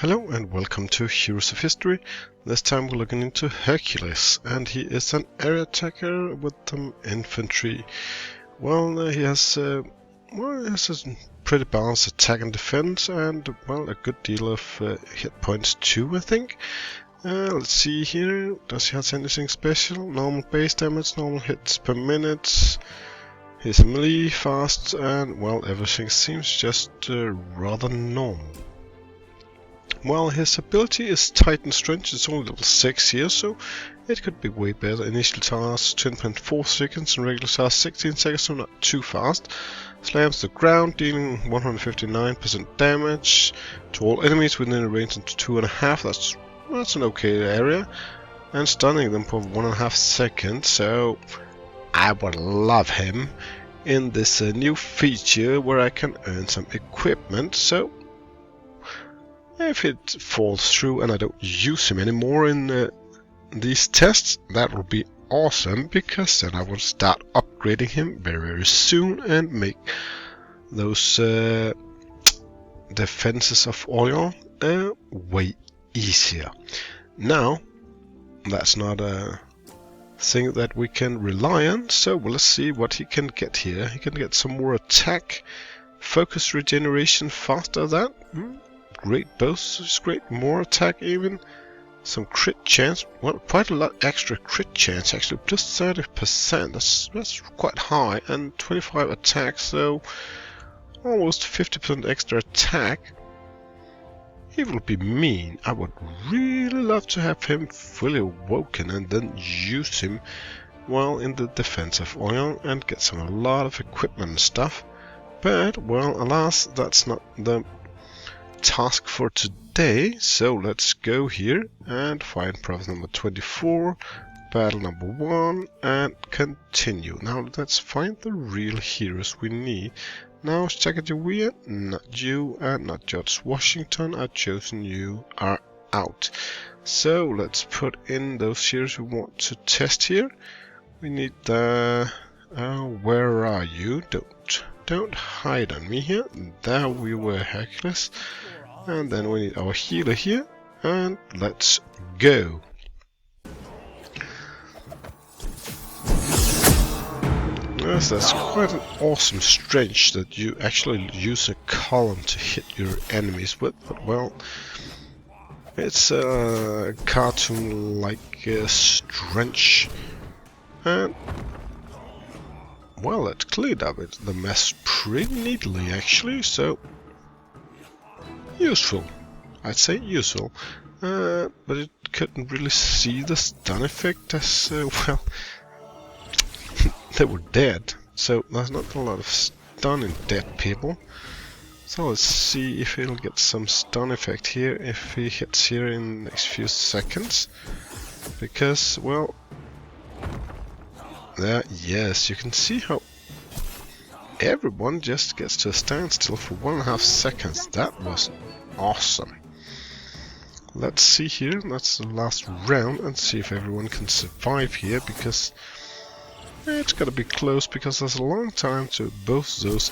Hello and welcome to Heroes of History. This time we're looking into Hercules, and he is an area attacker with some infantry. He has a pretty balanced attack and defense, and a good deal of hit points too, I think. Let's see here. Does he have anything special? Normal base damage, normal hits per minute. He's melee, fast, and everything seems just rather normal. Well, his ability is Titan Strength. It's only level 6 here, so it could be way better. Initial task 10.4 seconds and regular task 16 seconds, so not too fast. Slams the ground, dealing 159% damage to all enemies within a range of 2.5. That's an okay area. And stunning them for 1.5 seconds, so I would love him in this new feature where I can earn some equipment. So if it falls through and I don't use him anymore in these tests, that will be awesome, because then I will start upgrading him very soon and make those defenses of oil way easier. Now, that's not a thing that we can rely on, so let's see what he can get here. He can get some more attack, focus regeneration faster than that. Great both is great, more attack even, some crit chance, quite a lot extra crit chance actually, plus 30%, that's quite high, and 25 attack, so almost 50% extra attack. He will be mean. I would really love to have him fully awoken and then use him in the defensive oil and get a lot of equipment and stuff, but alas, that's not the task for today. So let's go here and find province number 24, battle number 1, and continue. Now let's find the real heroes we need. Now Sacagawea, not you, and not George Washington. I've chosen you, are out. So let's put in those heroes we want to test here. We need the where are you? Don't hide on me here. There we were, Hercules. And then we need our healer here, and let's go. Yes, that's quite an awesome strength that you actually use a column to hit your enemies with, but it's a cartoon-like strength. And it cleared up the mess pretty neatly actually, so useful, I'd say useful, but it couldn't really see the stun effect as they were dead, so there's not a lot of stun in dead people. So let's see if he'll get some stun effect here if he hits here in the next few seconds, because yes, you can see how everyone just gets to a standstill for 1.5 seconds. That was awesome. Let's see here, that's the last round, and see if everyone can survive here, because it's gotta be close, because there's a long time to both those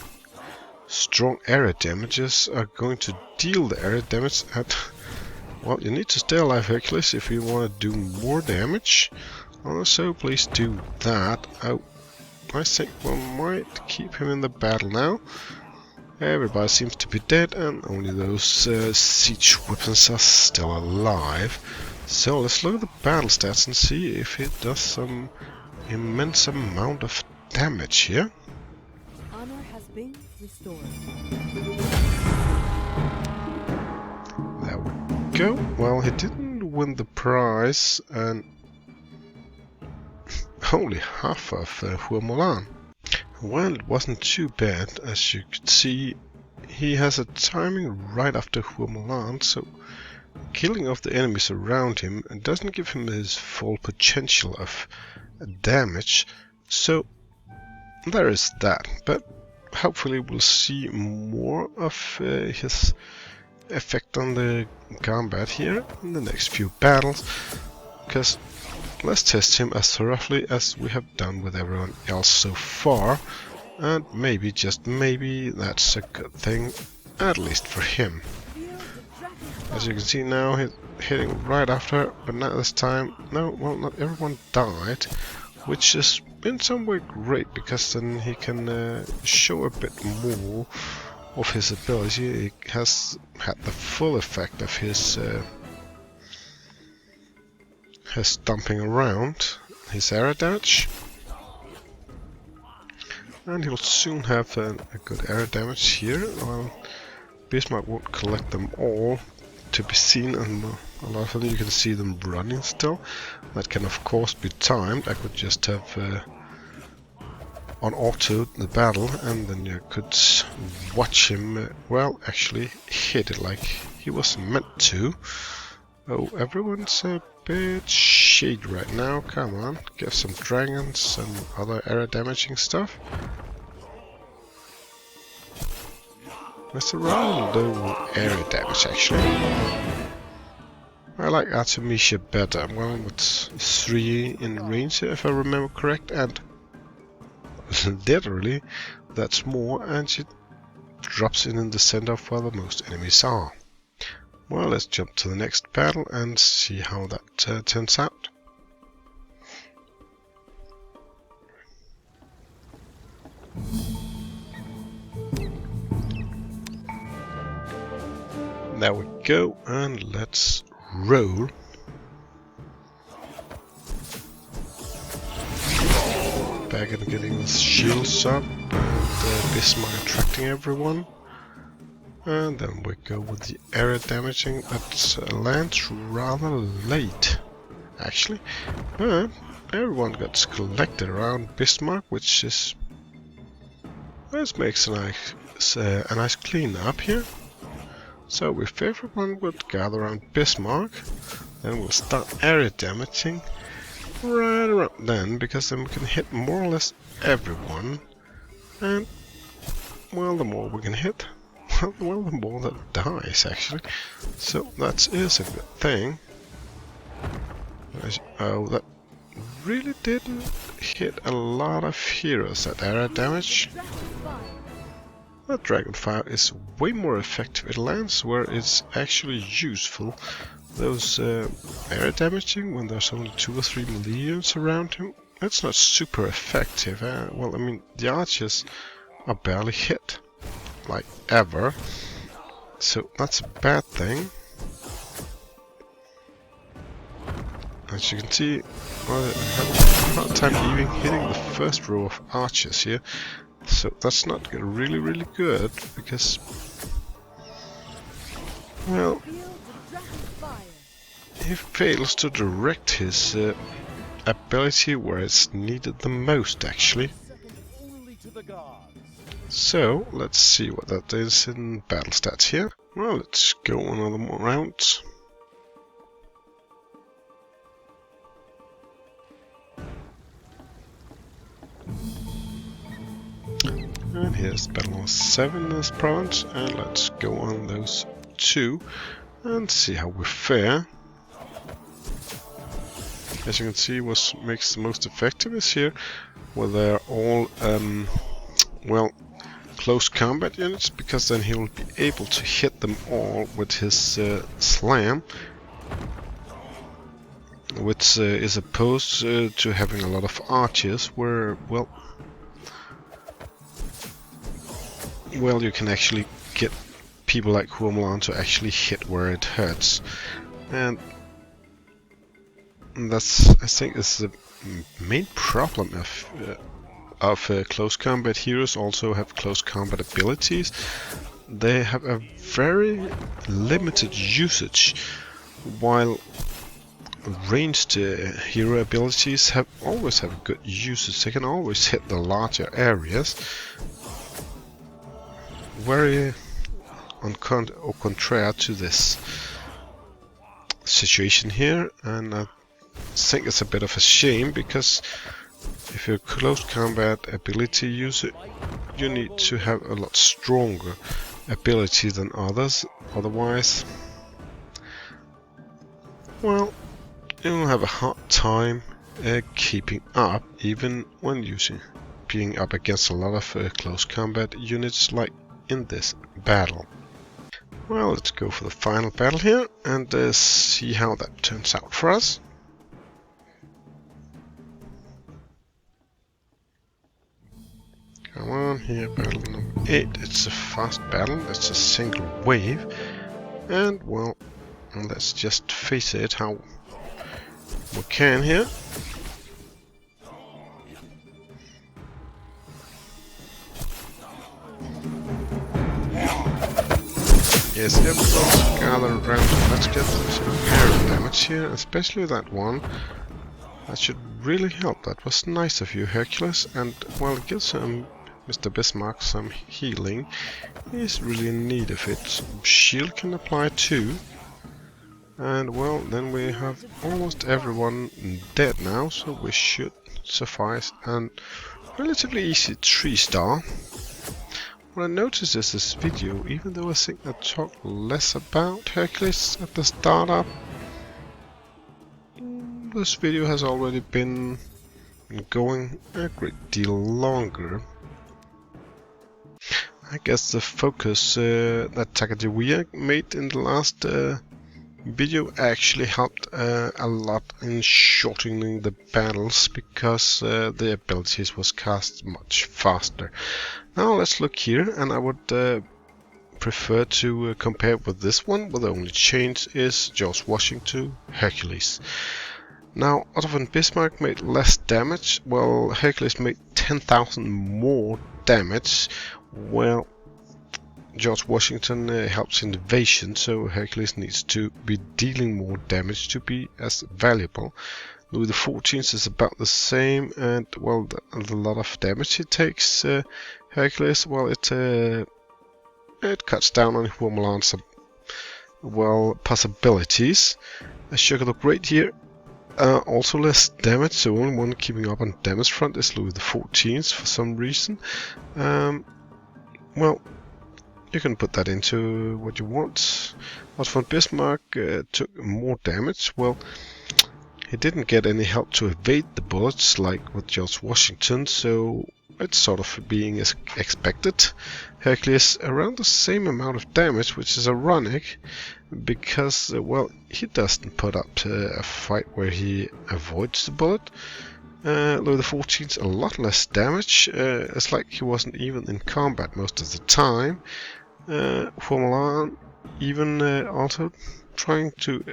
strong area damages are going to deal the area damage at. You need to stay alive, Hercules, if you want to do more damage. Also, please do that. I think we might keep him in the battle now. Everybody seems to be dead, and only those siege weapons are still alive. So let's look at the battle stats and see if it does some immense amount of damage here. Honor has been restored. There we go. He didn't win the prize, and only half of Hercules. It wasn't too bad. As you could see, he has a timing right after Hercules, so killing off the enemies around him doesn't give him his full potential of damage. So there is that, but hopefully we'll see more of his effect on the combat here in the next few battles, because let's test him as thoroughly as we have done with everyone else so far, and maybe, just maybe, that's a good thing, at least for him. As you can see now, he's hitting right after her, but not this time. No, well, not everyone died, which is in some way great, because then he can show a bit more of his ability. He has had the full effect of his dumping around, his area damage. And he'll soon have a good area damage here. Well, Bismarck won't collect them all to be seen, and a lot of them you can see them running still. That can of course be timed. I could just have on auto the battle, and then you could watch him, well, actually hit it like he was meant to. Oh, everyone's a bit shady right now. Come on, get some dragons and other area damaging stuff. That's a rather low area damage, actually. I like Artemisia better. Well, with 3 in range here, if I remember correct, and literally that's more, and she drops in the center of where the most enemies are. Well, let's jump to the next battle and see how that turns out. There we go, and let's roll. Back and getting the shields up, and Bismarck attracting everyone. And then we go with the area damaging that lands rather late, actually. But everyone gets collected around Bismarck, which is... this makes a nice clean up here. So if everyone would gather around Bismarck, then we'll start area damaging right around then, because then we can hit more or less everyone. And, well, the more we can hit, well, the more that dies, actually. So that is a good thing. Oh, that really didn't hit a lot of heroes, that area damage. That Dragonfire is way more effective. It lands where it's actually useful. Those area damaging, when there's only 2 or 3 millions around him, that's not super effective. Well, I mean, the archers are barely hit. Like, ever. So that's a bad thing. As you can see, I have a hard time even hitting the first row of archers here. So that's not really, really good, because, well, he fails to direct his ability where it's needed the most, actually. So, let's see what that is in battle stats here. Well, let's go another more round. And here's battle number 7 in this province, and let's go on those 2 and see how we fare. As you can see, what makes the most effective is here, where they're all, well, close combat units, because then he will be able to hit them all with his slam, which is opposed to having a lot of archers, where, well, you can actually get people like Huomlan to actually hit where it hurts. And that's, I think, is the main problem of close combat heroes. Also have close combat abilities. They have a very limited usage, while ranged hero abilities always have good usage. They can always hit the larger areas. Very contrary to this situation here, and I think it's a bit of a shame, because if you're a close combat ability user, you need to have a lot stronger ability than others. Otherwise, well, you'll have a hard time keeping up, even when being up against a lot of close combat units like in this battle. Well, let's go for the final battle here and see how that turns out for us. Come on here, battle number 8. It's a fast battle, it's a single wave. And, well, let's just face it how we can here. Yes, everyone's gathered around. Let's get some parry damage here, especially that one. That should really help. That was nice of you, Hercules. And, well, it gives Mr. Bismarck some healing. He's really in need of it. Shield can apply too. And, well, then we have almost everyone dead now, so we should suffice. And relatively easy 3-star. What I noticed is this video, even though I think I talked less about Hercules at the startup, this video has already been going a great deal longer. I guess the focus that Takadiwia made in the last video actually helped a lot in shortening the battles, because the abilities was cast much faster. Now let's look here, and I would prefer to compare with this one, where the only change is George Washington to Hercules. Now, Otto von Bismarck made less damage, while Hercules made 10,000 more damage. Well, George Washington helps in evasion, so Hercules needs to be dealing more damage to be as valuable. Louis XIV is about the same, and, well, a lot of damage it takes. Hercules, well, it cuts down on Huamelan's, well, possibilities. Sugar the Great here, also less damage, so only one keeping up on damage front is Louis XIV for some reason. Well, you can put that into what you want. Otto von Bismarck took more damage. Well, he didn't get any help to evade the bullets like with George Washington, so it's sort of being as expected. Hercules around the same amount of damage, which is ironic, because, well, he doesn't put up a fight where he avoids the bullet. Louis XIV a lot less damage. It's like he wasn't even in combat most of the time. Huamelan even also trying to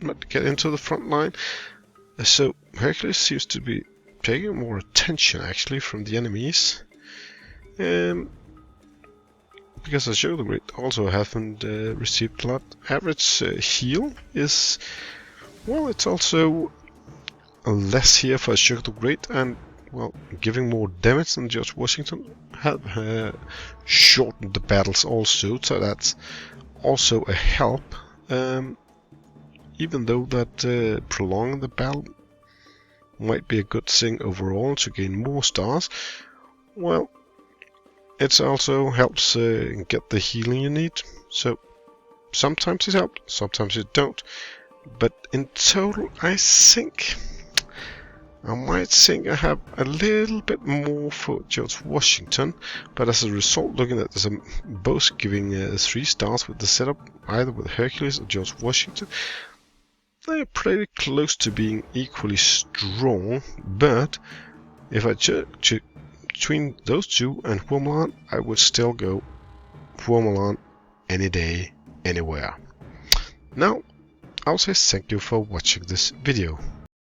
not get into the front line. So Hercules seems to be taking more attention actually from the enemies. Because Ashoka the Great also haven't received a lot. Average heal is, well, it's also less here for Ashoka the Great, and, well, giving more damage than George Washington have shortened the battles also, so that's also a help. Even though that prolonging the battle might be a good thing overall to gain more stars, well, it also helps get the healing you need. So sometimes it helps, sometimes it don't. But in total, I might think I have a little bit more for George Washington, but as a result, looking at this, I'm both giving 3 stars with the setup, either with Hercules or George Washington. They're pretty close to being equally strong, but if I choose between those two and Huamelan, I would still go Huamelan any day, anywhere. Now, I'll say thank you for watching this video.